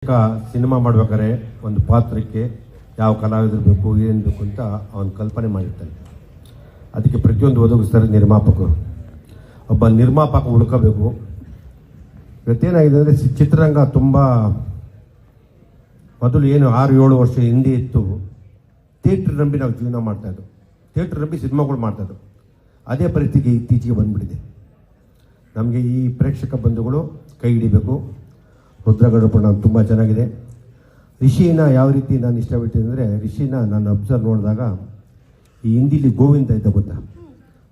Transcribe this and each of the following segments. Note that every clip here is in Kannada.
ಸಿನಿಮಾ ಮಾಡ್ಬೇಕಾದ್ರೆ ಒಂದು ಪಾತ್ರಕ್ಕೆ ಯಾವ ಕಲಾವಿದರು ಬೇಕು ಏನು ಬೇಕು ಅಂತ ಅವನು ಕಲ್ಪನೆ ಮಾಡಿರ್ತಾನೆ. ಅದಕ್ಕೆ ಪ್ರತಿಯೊಂದು ಒದಗಿಸ್ತಾರೆ ನಿರ್ಮಾಪಕರು. ಒಬ್ಬ ನಿರ್ಮಾಪಕ ಹುಡುಕಬೇಕು. ಇವತ್ತೇನಾಗಿದೆ ಅಂದರೆ ಚಿತ್ರರಂಗ ತುಂಬ ಮೊದಲು ಏನು 6-7 ವರ್ಷ ಹಿಂದೆ ಇತ್ತು, ಥಿಯೇಟ್ರ್ ನಂಬಿ ನಾವು ಜೀವನ ಮಾಡ್ತಾಯಿದ್ದು, ಥಿಯೇಟ್ರ್ ನಂಬಿ ಸಿನಿಮಾಗಳು ಮಾಡ್ತಾಯಿದ್ದು. ಅದೇ ಪರಿಸ್ಥಿತಿ ಇತ್ತೀಚೆಗೆ ಬಂದ್ಬಿಟ್ಟಿದೆ. ನಮಗೆ ಈ ಪ್ರೇಕ್ಷಕ ಬಂಧುಗಳು ಕೈ ಹಿಡಿಬೇಕು. ರುದ್ರಗಡಪಣ ತುಂಬ ಚೆನ್ನಾಗಿದೆ. ರಿಷಿನ ಯಾವ ರೀತಿ ನಾನು ಇಷ್ಟಪಡ್ತೀನಿ ಅಂದರೆ, ರಿಷಿನ ನಾನು ಅಬ್ಸರ್ವ್ ನೋಡಿದಾಗ ಈ ಹಿಂದಿಲಿ ಗೋವಿಂದ ಇದ್ದ ಗೊತ್ತಾ,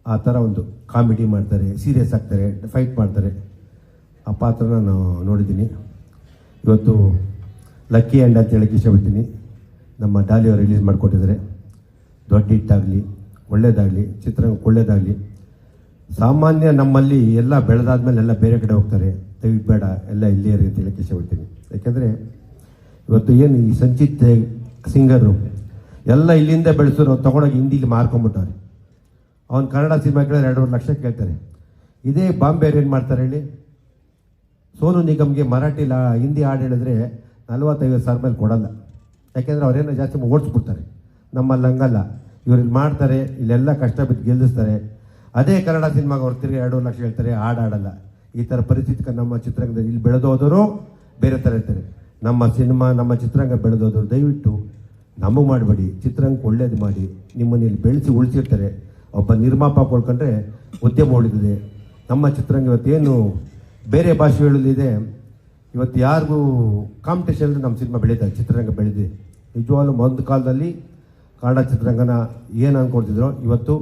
ಆ ಥರ ಒಂದು ಕಾಮಿಡಿ ಮಾಡ್ತಾರೆ, ಸೀರಿಯಸ್ ಆಗ್ತಾರೆ, ಫೈಟ್ ಮಾಡ್ತಾರೆ. ಆ ಪಾತ್ರನ ನಾನು ನೋಡಿದ್ದೀನಿ. ಇವತ್ತು ಲಕ್ಕಿ ಆ್ಯಂಡ್ ಅಂತ ಹೇಳಕ್ಕೆ ಇಷ್ಟಪಡ್ತೀನಿ. ನಮ್ಮ ಡಾಲಿ ಅವರು ರಿಲೀಸ್ ಮಾಡಿಕೊಟ್ಟಿದ್ದಾರೆ. ದೊಡ್ಡ ಹಿಟ್ಟಾಗಲಿ, ಒಳ್ಳೇದಾಗಲಿ, ಚಿತ್ರರಂಗಕ್ಕೆ ಒಳ್ಳೇದಾಗಲಿ. ಸಾಮಾನ್ಯ ನಮ್ಮಲ್ಲಿ ಎಲ್ಲ ಬೆಳೆದಾದ್ಮೇಲೆ ಎಲ್ಲ ಬೇರೆ ಕಡೆ ಹೋಗ್ತಾರೆ. ದಯವಿಟ್ಟು ಬೇಡ, ಎಲ್ಲ ಇಲ್ಲೇ ಇರಿ ಅಂತ ಹೇಳಕ್ಕೆ ಇಷ್ಟಪಡ್ತೀನಿ. ಯಾಕೆಂದರೆ ಇವತ್ತು ಏನು ಈ ಸಂಚಿತ್ ಸಿಂಗರು ಎಲ್ಲ ಇಲ್ಲಿಂದ ಬೆಳೆಸೋರು ತೊಗೊಂಡೋಗಿ ಹಿಂದಿಗೆ ಮಾರ್ಕೊಂಬಿಟ್ಟವ್ರೆ. ಅವ್ನು ಕನ್ನಡ ಸಿನಿಮಾ ಕೇಳಿದ್ರೆ 2.5 ಲಕ್ಷ ಕೇಳ್ತಾರೆ. ಇದೇ ಬಾಂಬೆಯವ್ರು ಏನು ಮಾಡ್ತಾರೆ ಹೇಳಿ, ಸೋನು ನಿಗಮ್ಗೆ ಮರಾಠಿಲ ಹಿಂದಿ ಹಾಡು ಹೇಳಿದ್ರೆ 40-50 ಸಾವಿರ ಮೇಲೆ ಕೊಡಲ್ಲ. ಯಾಕೆಂದರೆ ಅವರೇನೋ ಜಾಸ್ತಿ ಓಡಿಸ್ಬಿಡ್ತಾರೆ. ನಮ್ಮಲ್ಲಿ ಹಂಗಲ್ಲ, ಇವ್ರು ಇಲ್ಲಿ ಮಾಡ್ತಾರೆ, ಇಲ್ಲೆಲ್ಲ ಕಷ್ಟ ಬಿದ್ದು ಗೆಲ್ಲಿಸ್ತಾರೆ. ಅದೇ ಕನ್ನಡ ಸಿನಿಮಾಗೆ ಅವ್ರು ತಿರುಗಿ 2 ಲಕ್ಷ ಹೇಳ್ತಾರೆ, ಹಾಡಾಡಲ್ಲ. ಈ ಥರ ಪರಿಸ್ಥಿತಿ ನಮ್ಮ ಚಿತ್ರರಂಗದಲ್ಲಿ ಇಲ್ಲಿ ಬೆಳೆದೋದರು ಬೇರೆ ಥರ ಇರ್ತಾರೆ. ನಮ್ಮ ಸಿನಿಮಾ, ನಮ್ಮ ಚಿತ್ರರಂಗ ಬೆಳೆದೋದ್ರು ದಯವಿಟ್ಟು ನಮಗೆ ಮಾಡಬೇಡಿ, ಚಿತ್ರರಂಗಕ್ಕೆ ಒಳ್ಳೇದು ಮಾಡಿ. ನಿಮ್ಮನ್ನು ಇಲ್ಲಿ ಬೆಳೆಸಿ ಉಳಿಸಿರ್ತಾರೆ. ಒಬ್ಬ ನಿರ್ಮಾಪಕ ಉಳ್ಕೊಂಡ್ರೆ ಉದ್ಯಮ ಉಳಿದಿದೆ. ನಮ್ಮ ಚಿತ್ರರಂಗ ಇವತ್ತೇನು ಬೇರೆ ಭಾಷೆಗಳಿದೆ, ಇವತ್ತು ಯಾರಿಗೂ ಕಾಂಪಿಟೇಷನ್ ನಮ್ಮ ಸಿನಿಮಾ ಬೆಳೀತಾರೆ, ಚಿತ್ರರಂಗ ಬೆಳೆದಿದೆ. ನಿಜವಾಗ್ಲೂ ಒಂದು ಕಾಲದಲ್ಲಿ ಕನ್ನಡ ಚಿತ್ರರಂಗನ ಏನು ಅಂದ್ಕೊಳ್ತಿದ್ರು, ಇವತ್ತು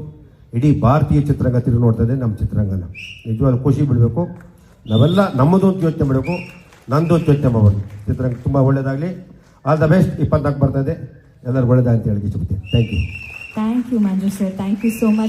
ಇಡೀ ಭಾರತೀಯ ಚಿತ್ರರಂಗ ತಿರುಗಿ ನೋಡ್ತದೆ ನಮ್ಮ ಚಿತ್ರರಂಗನ. ನಿಜವಾಗ್ಲೂ ಖುಷಿ ಬಿಡಬೇಕು. ನಾವೆಲ್ಲ ನಮ್ಮದು ಅಂತ ಯೋಚನೆ ಮಾಡಬೇಕು, ನಂದು ಅಂತ ಯೋಚನೆ ಮಾಡಬಾರ್ದು. ಚಿತ್ರರಂಗ ತುಂಬ ಒಳ್ಳೇದಾಗಲಿ. All the best. 24 ಬರ್ತಾ ಇದೆ, ಎಲ್ಲರಿಗೂ ಒಳ್ಳೇದಾಗಲಿ ಅಂತ ಹೇಳಿ ಇಷ್ಟಪಡ್ತೀನಿ. Thank you Manju sir, thank you so much.